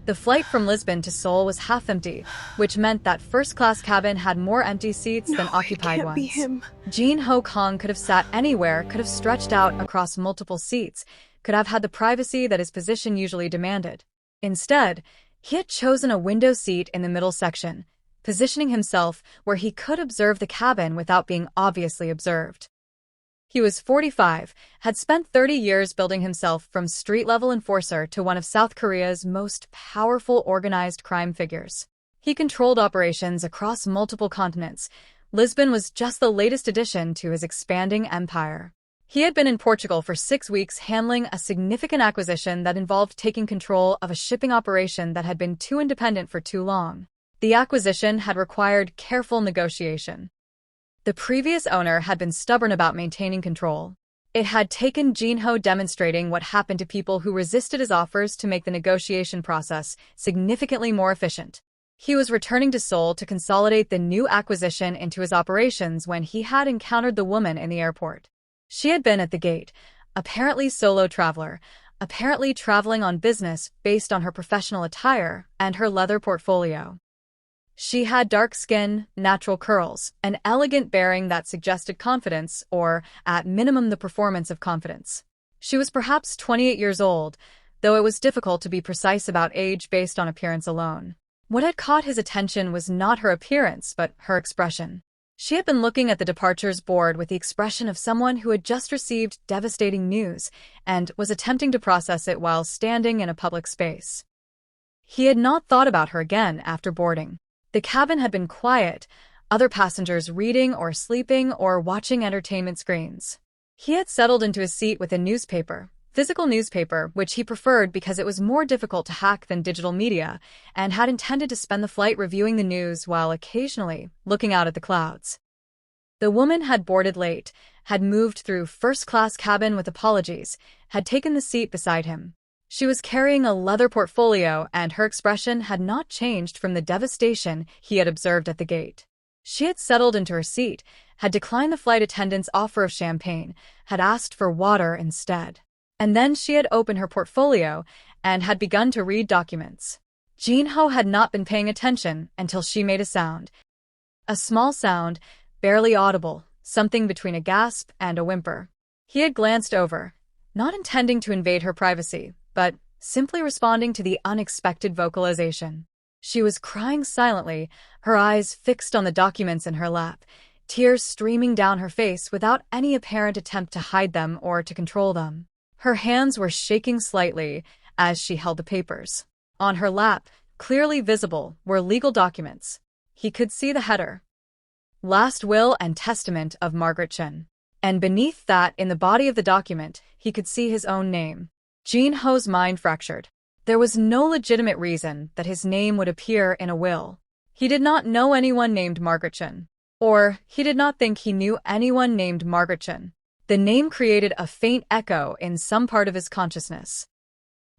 The flight from Lisbon to Seoul was half empty, which meant that first-class cabin had more empty seats than occupied ones. It can't be him. Jin Ho Kong could have sat anywhere, could have stretched out across multiple seats, could have had the privacy that his position usually demanded. Instead, he had chosen a window seat in the middle section, positioning himself where he could observe the cabin without being obviously observed. He was 45, had spent 30 years building himself from street-level enforcer to one of South Korea's most powerful organized crime figures. He controlled operations across multiple continents. Lisbon was just the latest addition to his expanding empire. He had been in Portugal for 6 weeks handling a significant acquisition that involved taking control of a shipping operation that had been too independent for too long. The acquisition had required careful negotiation. The previous owner had been stubborn about maintaining control. It had taken Jin Ho demonstrating what happened to people who resisted his offers to make the negotiation process significantly more efficient. He was returning to Seoul to consolidate the new acquisition into his operations when he had encountered the woman in the airport. She had been at the gate, apparently solo traveler, apparently traveling on business based on her professional attire and her leather portfolio. She had dark skin, natural curls, an elegant bearing that suggested confidence or, at minimum, the performance of confidence. She was perhaps 28 years old, though it was difficult to be precise about age based on appearance alone. What had caught his attention was not her appearance, but her expression. She had been looking at the departures board with the expression of someone who had just received devastating news and was attempting to process it while standing in a public space. He had not thought about her again after boarding. The cabin had been quiet, other passengers reading or sleeping or watching entertainment screens. He had settled into his seat with a newspaper, physical newspaper, which he preferred because it was more difficult to hack than digital media, and had intended to spend the flight reviewing the news while occasionally looking out at the clouds. The woman had boarded late, had moved through first-class cabin with apologies, had taken the seat beside him. She was carrying a leather portfolio, and her expression had not changed from the devastation he had observed at the gate. She had settled into her seat, had declined the flight attendant's offer of champagne, had asked for water instead. And then she had opened her portfolio and had begun to read documents. Jin Ho had not been paying attention until she made a sound. A small sound, barely audible, something between a gasp and a whimper. He had glanced over, not intending to invade her privacy, but simply responding to the unexpected vocalization. She was crying silently, her eyes fixed on the documents in her lap, tears streaming down her face without any apparent attempt to hide them or to control them. Her hands were shaking slightly as she held the papers. On her lap, clearly visible, were legal documents. He could see the header: Last Will and Testament of Margaret Chen. And beneath that, in the body of the document, he could see his own name. Jin Ho's mind fractured. There was no legitimate reason that his name would appear in a will. He did not know anyone named Margaret Chen. Or, he did not think he knew anyone named Margaret Chen. The name created a faint echo in some part of his consciousness.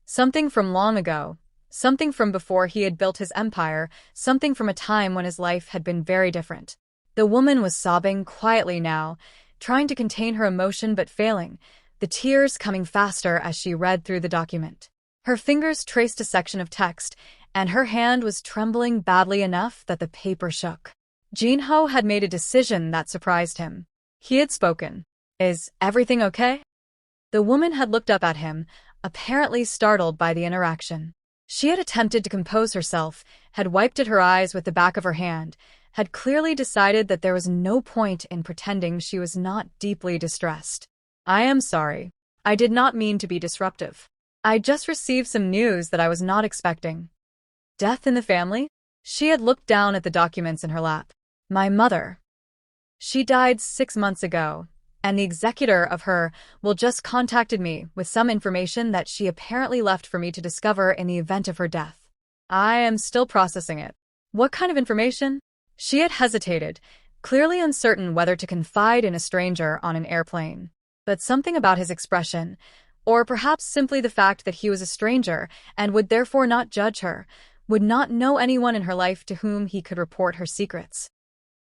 Something from long ago, something from before he had built his empire, something from a time when his life had been very different. The woman was sobbing quietly now, trying to contain her emotion but failing, the tears coming faster as she read through the document. Her fingers traced a section of text, and her hand was trembling badly enough that the paper shook. Jin Ho had made a decision that surprised him. He had spoken. Is everything okay? The woman had looked up at him, apparently startled by the interaction. She had attempted to compose herself, had wiped at her eyes with the back of her hand, had clearly decided that there was no point in pretending she was not deeply distressed. I am sorry. I did not mean to be disruptive. I just received some news that I was not expecting. Death in the family? She had looked down at the documents in her lap. My mother. She died 6 months ago, and the executor of her will just contacted me with some information that she apparently left for me to discover in the event of her death. I am still processing it. What kind of information? She had hesitated, clearly uncertain whether to confide in a stranger on an airplane. But something about his expression, or perhaps simply the fact that he was a stranger and would therefore not judge her, would not know anyone in her life to whom he could report her secrets,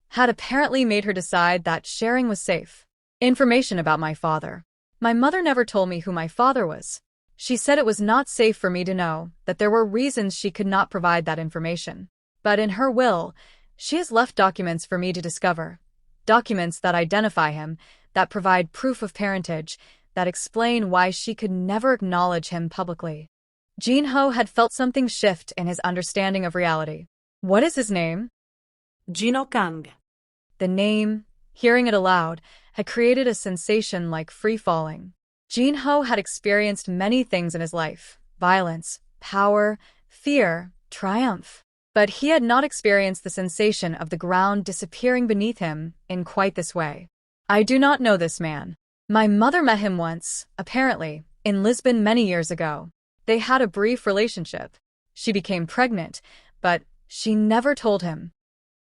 had apparently made her decide that sharing was safe. Information about my father. My mother never told me who my father was. She said it was not safe for me to know, that there were reasons she could not provide that information. But in her will, she has left documents for me to discover. Documents that identify him, that provide proof of parentage, that explain why she could never acknowledge him publicly. Jin-ho had felt something shift in his understanding of reality. What is his name? Jin-ho Kang. The name, hearing it aloud, had created a sensation like free-falling. Jin-ho had experienced many things in his life: violence, power, fear, triumph. But he had not experienced the sensation of the ground disappearing beneath him in quite this way. I do not know this man. My mother met him once, apparently, in Lisbon many years ago. They had a brief relationship. She became pregnant, but she never told him.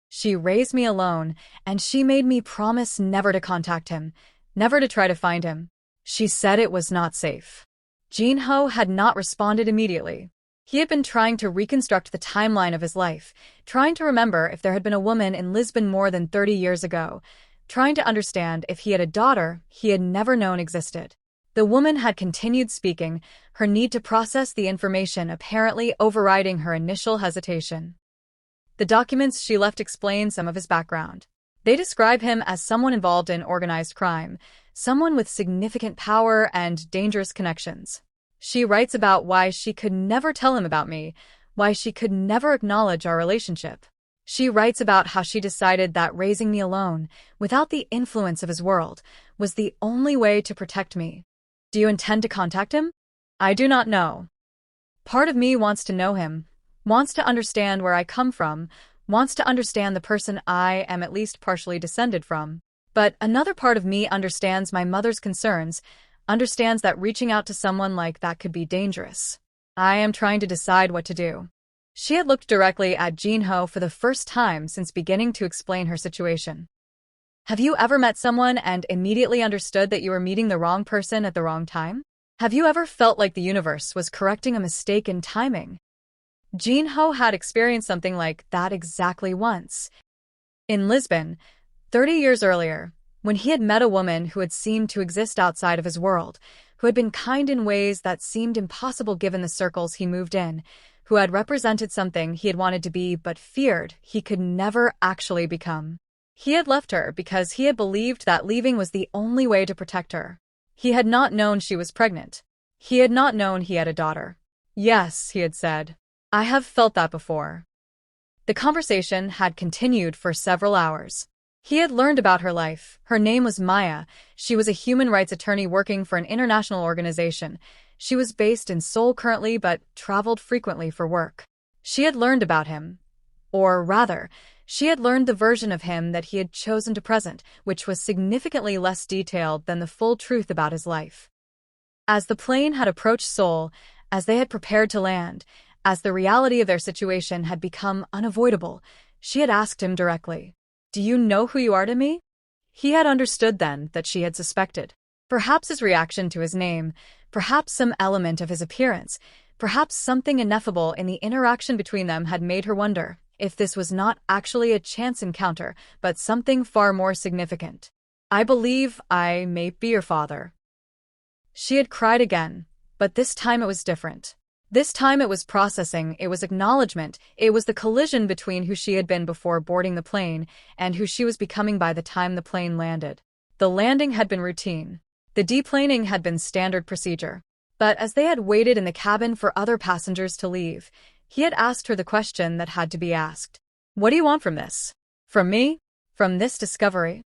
She raised me alone, and she made me promise never to contact him, never to try to find him. She said it was not safe. Jin-ho had not responded immediately. He had been trying to reconstruct the timeline of his life, trying to remember if there had been a woman in Lisbon more than 30 years ago, trying to understand if he had a daughter he had never known existed. The woman had continued speaking, her need to process the information apparently overriding her initial hesitation. The documents she left explain some of his background. They describe him as someone involved in organized crime, someone with significant power and dangerous connections. She writes about why she could never tell him about me, why she could never acknowledge our relationship. She writes about how she decided that raising me alone, without the influence of his world, was the only way to protect me. Do you intend to contact him? I do not know. Part of me wants to know him, wants to understand where I come from, wants to understand the person I am at least partially descended from. But another part of me understands my mother's concerns, understands that reaching out to someone like that could be dangerous. I am trying to decide what to do. She had looked directly at Jin-ho for the first time since beginning to explain her situation. Have you ever met someone and immediately understood that you were meeting the wrong person at the wrong time? Have you ever felt like the universe was correcting a mistake in timing? Jin-ho had experienced something like that exactly once. In Lisbon, 30 years earlier, when he had met a woman who had seemed to exist outside of his world, who had been kind in ways that seemed impossible given the circles he moved in, who had represented something he had wanted to be but feared he could never actually become. He had left her because he had believed that leaving was the only way to protect her. He had not known she was pregnant. He had not known he had a daughter. Yes, he had said. I have felt that before. The conversation had continued for several hours. He had learned about her life. Her name was Maya. She was a human rights attorney working for an international organization. She was based in Seoul currently but traveled frequently for work. She had learned about him. Or rather, she had learned the version of him that he had chosen to present, which was significantly less detailed than the full truth about his life. As the plane had approached Seoul, as they had prepared to land, as the reality of their situation had become unavoidable, she had asked him directly, "Do you know who you are to me?" He had understood then that she had suspected. Perhaps his reaction to his name, perhaps some element of his appearance, perhaps something ineffable in the interaction between them had made her wonder if this was not actually a chance encounter, but something far more significant. "I believe I may be your father." She had cried again, but this time it was different. This time it was processing, it was acknowledgement, it was the collision between who she had been before boarding the plane and who she was becoming by the time the plane landed. The landing had been routine. The deplaning had been standard procedure. But as they had waited in the cabin for other passengers to leave, he had asked her the question that had to be asked. "What do you want from this? From me? From this discovery?"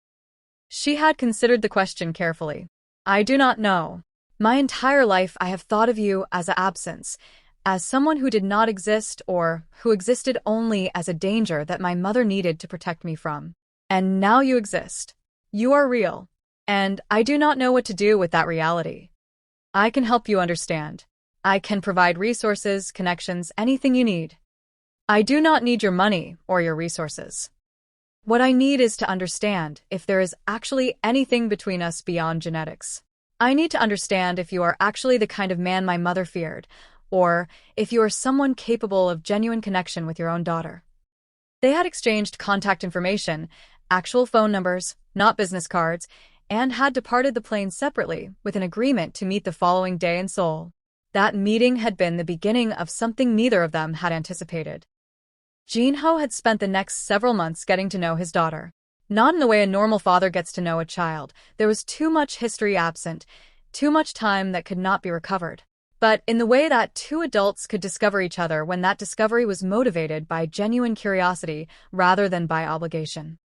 She had considered the question carefully. "I do not know. My entire life I have thought of you as an absence, as someone who did not exist or who existed only as a danger that my mother needed to protect me from. And now you exist. You are real. And I do not know what to do with that reality. I can help you understand. I can provide resources, connections, anything you need. I do not need your money or your resources. What I need is to understand if there is actually anything between us beyond genetics. I need to understand if you are actually the kind of man my mother feared, or if you are someone capable of genuine connection with your own daughter." They had exchanged contact information, actual phone numbers, not business cards, and had departed the plane separately with an agreement to meet the following day in Seoul. That meeting had been the beginning of something neither of them had anticipated. Jinho had spent the next several months getting to know his daughter. Not in the way a normal father gets to know a child. There was too much history absent, too much time that could not be recovered. But in the way that two adults could discover each other when that discovery was motivated by genuine curiosity rather than by obligation.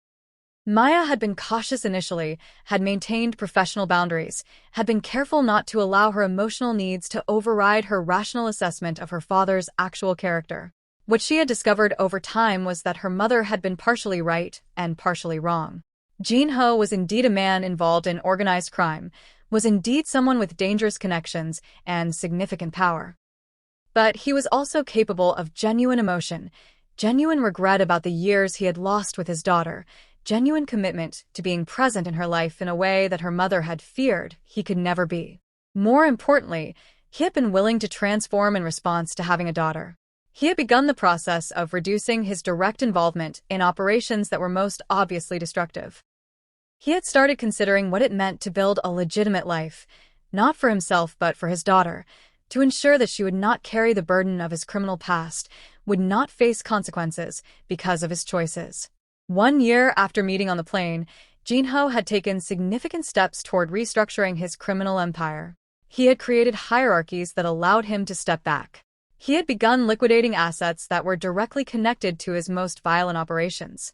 Maya had been cautious initially, had maintained professional boundaries, had been careful not to allow her emotional needs to override her rational assessment of her father's actual character. What she had discovered over time was that her mother had been partially right and partially wrong. Jinho was indeed a man involved in organized crime, was indeed someone with dangerous connections and significant power. But he was also capable of genuine emotion, genuine regret about the years he had lost with his daughter, genuine commitment to being present in her life in a way that her mother had feared he could never be. More importantly, he had been willing to transform in response to having a daughter. He had begun the process of reducing his direct involvement in operations that were most obviously destructive. He had started considering what it meant to build a legitimate life, not for himself but for his daughter, to ensure that she would not carry the burden of his criminal past, would not face consequences because of his choices. 1 year after meeting on the plane, Jinho had taken significant steps toward restructuring his criminal empire. He had created hierarchies that allowed him to step back. He had begun liquidating assets that were directly connected to his most violent operations.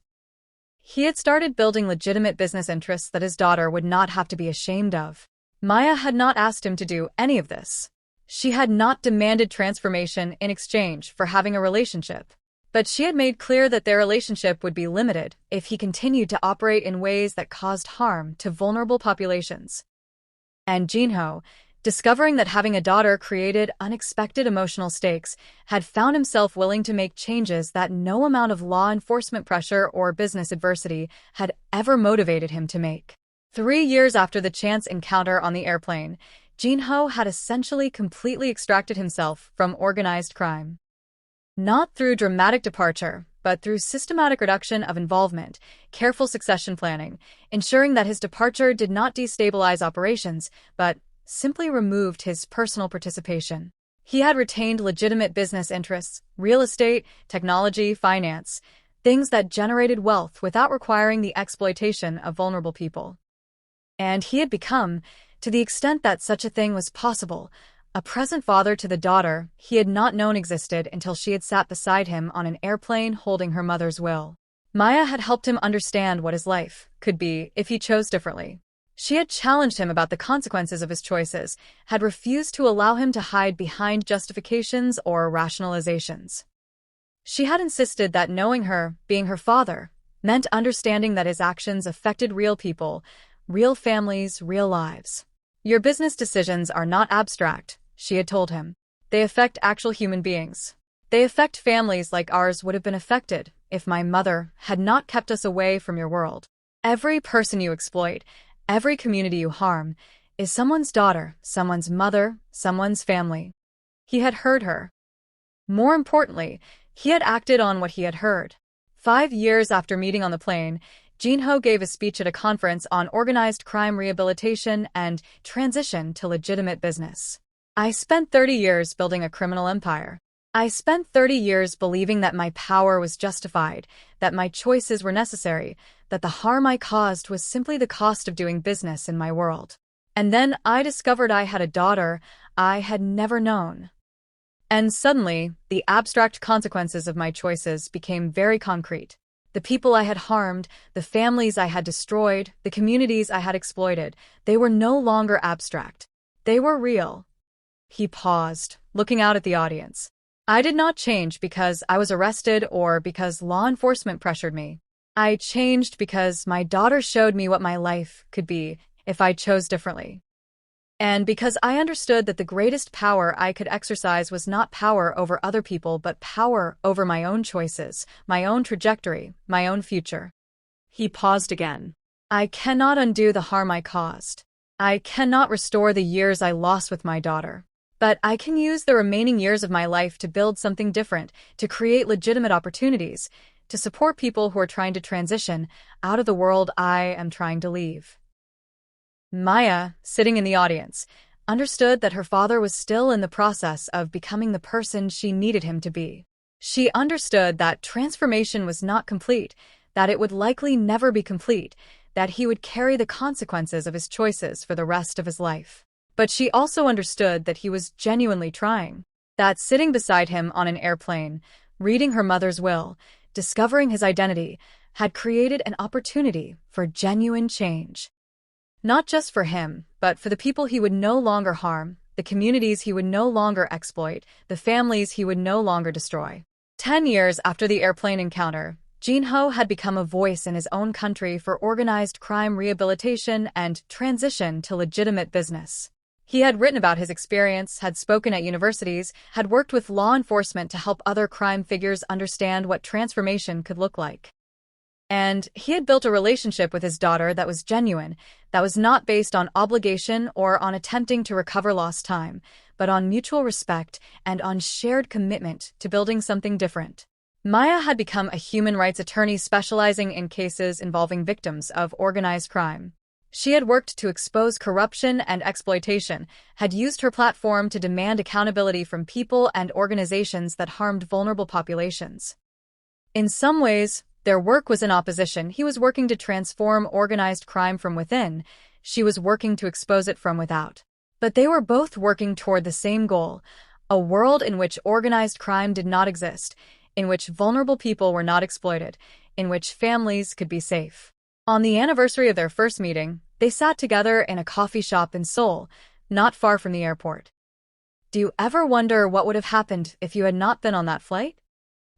He had started building legitimate business interests that his daughter would not have to be ashamed of. Maya had not asked him to do any of this. She had not demanded transformation in exchange for having a relationship. But she had made clear that their relationship would be limited if he continued to operate in ways that caused harm to vulnerable populations. And Jinho, discovering that having a daughter created unexpected emotional stakes, had found himself willing to make changes that no amount of law enforcement pressure or business adversity had ever motivated him to make. 3 years after the chance encounter on the airplane, Jinho had essentially completely extracted himself from organized crime. Not through dramatic departure, but through systematic reduction of involvement, careful succession planning, ensuring that his departure did not destabilize operations, but simply removed his personal participation. He had retained legitimate business interests, real estate, technology, finance, things that generated wealth without requiring the exploitation of vulnerable people. And he had become, to the extent that such a thing was possible, a present father to the daughter he had not known existed until she had sat beside him on an airplane holding her mother's will. Maya had helped him understand what his life could be if he chose differently. She had challenged him about the consequences of his choices, had refused to allow him to hide behind justifications or rationalizations. She had insisted that knowing her, being her father, meant understanding that his actions affected real people, real families, real lives. Your business decisions are not abstract, she had told him. They affect actual human beings. They affect families like ours would have been affected if my mother had not kept us away from your world. Every person you exploit, every community you harm, is someone's daughter, someone's mother, someone's family. He had heard her. More importantly, he had acted on what he had heard. 5 years after meeting on the plane, Jinho gave a speech at a conference on organized crime rehabilitation and transition to legitimate business. I spent 30 years building a criminal empire. I spent 30 years believing that my power was justified, that my choices were necessary, that the harm I caused was simply the cost of doing business in my world. And then I discovered I had a daughter I had never known. And suddenly, the abstract consequences of my choices became very concrete. The people I had harmed, the families I had destroyed, the communities I had exploited, they were no longer abstract. They were real. He paused, looking out at the audience. I did not change because I was arrested or because law enforcement pressured me. I changed because my daughter showed me what my life could be if I chose differently. And because I understood that the greatest power I could exercise was not power over other people but power over my own choices, my own trajectory, my own future. He paused again. I cannot undo the harm I caused. I cannot restore the years I lost with my daughter. But I can use the remaining years of my life to build something different, to create legitimate opportunities, to support people who are trying to transition out of the world I am trying to leave. Maya, sitting in the audience, understood that her father was still in the process of becoming the person she needed him to be. She understood that transformation was not complete, that it would likely never be complete, that he would carry the consequences of his choices for the rest of his life. But she also understood that he was genuinely trying, that sitting beside him on an airplane, reading her mother's will, discovering his identity, had created an opportunity for genuine change. Not just for him, but for the people he would no longer harm, the communities he would no longer exploit, the families he would no longer destroy. 10 years after the airplane encounter, Jin-ho had become a voice in his own country for organized crime rehabilitation and transition to legitimate business. He had written about his experience, had spoken at universities, had worked with law enforcement to help other crime figures understand what transformation could look like. And he had built a relationship with his daughter that was genuine, that was not based on obligation or on attempting to recover lost time, but on mutual respect and on shared commitment to building something different. Maya had become a human rights attorney specializing in cases involving victims of organized crime. She had worked to expose corruption and exploitation, had used her platform to demand accountability from people and organizations that harmed vulnerable populations. In some ways, their work was in opposition. He was working to transform organized crime from within. She was working to expose it from without. But they were both working toward the same goal, a world in which organized crime did not exist, in which vulnerable people were not exploited, in which families could be safe. On the anniversary of their first meeting, they sat together in a coffee shop in Seoul, not far from the airport. "Do you ever wonder what would have happened if you had not been on that flight?"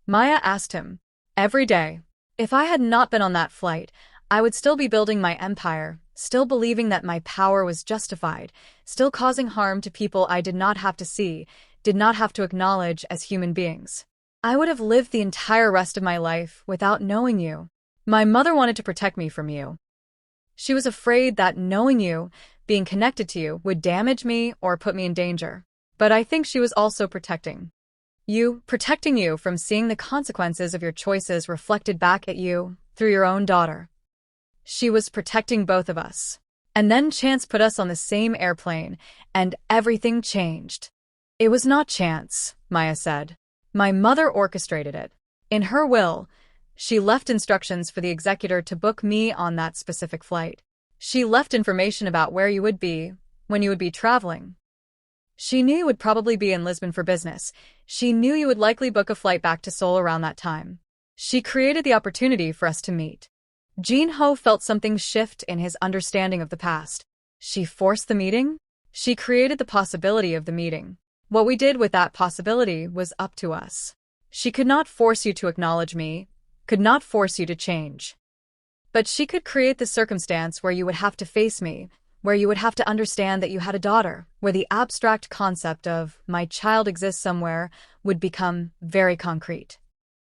Maya asked him. "Every day. If I had not been on that flight, I would still be building my empire, still believing that my power was justified, still causing harm to people I did not have to see, did not have to acknowledge as human beings. I would have lived the entire rest of my life without knowing you. My mother wanted to protect me from you. She was afraid that knowing you, being connected to you, would damage me or put me in danger. But I think she was also protecting you from seeing the consequences of your choices reflected back at you through your own daughter. She was protecting both of us. And then chance put us on the same airplane, and everything changed." "It was not chance," Maya said. "My mother orchestrated it. In her will, she left instructions for the executor to book me on that specific flight. She left information about where you would be, when you would be traveling. She knew you would probably be in Lisbon for business. She knew you would likely book a flight back to Seoul around that time. She created the opportunity for us to meet." Jin-ho felt something shift in his understanding of the past. She forced the meeting? She created the possibility of the meeting. What we did with that possibility was up to us. She could not force you to acknowledge me, could not force you to change. But she could create the circumstance where you would have to face me, where you would have to understand that you had a daughter, where the abstract concept of "my child exists somewhere" would become very concrete.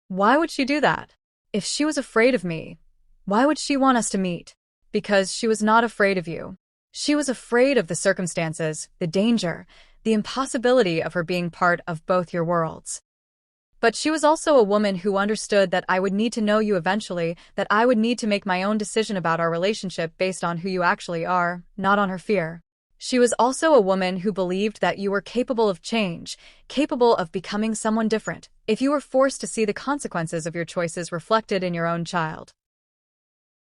Why would she do that? If she was afraid of me, why would she want us to meet? Because she was not afraid of you. She was afraid of the circumstances, the danger, the impossibility of her being part of both your worlds. But she was also a woman who understood that I would need to know you eventually, that I would need to make my own decision about our relationship based on who you actually are, not on her fear. She was also a woman who believed that you were capable of change, capable of becoming someone different, if you were forced to see the consequences of your choices reflected in your own child.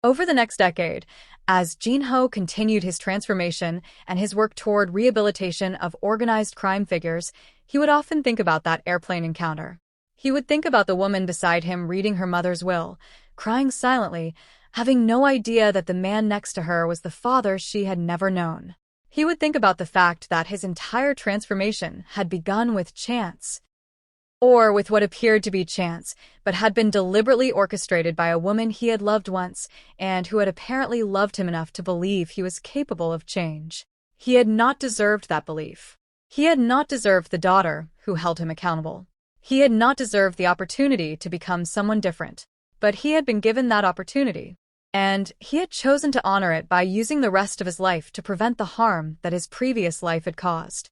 Over the next decade, as Jin-ho continued his transformation and his work toward rehabilitation of organized crime figures, he would often think about that airplane encounter. He would think about the woman beside him reading her mother's will, crying silently, having no idea that the man next to her was the father she had never known. He would think about the fact that his entire transformation had begun with chance, or with what appeared to be chance, but had been deliberately orchestrated by a woman he had loved once and who had apparently loved him enough to believe he was capable of change. He had not deserved that belief. He had not deserved the daughter who held him accountable. He had not deserved the opportunity to become someone different. But he had been given that opportunity. And he had chosen to honor it by using the rest of his life to prevent the harm that his previous life had caused.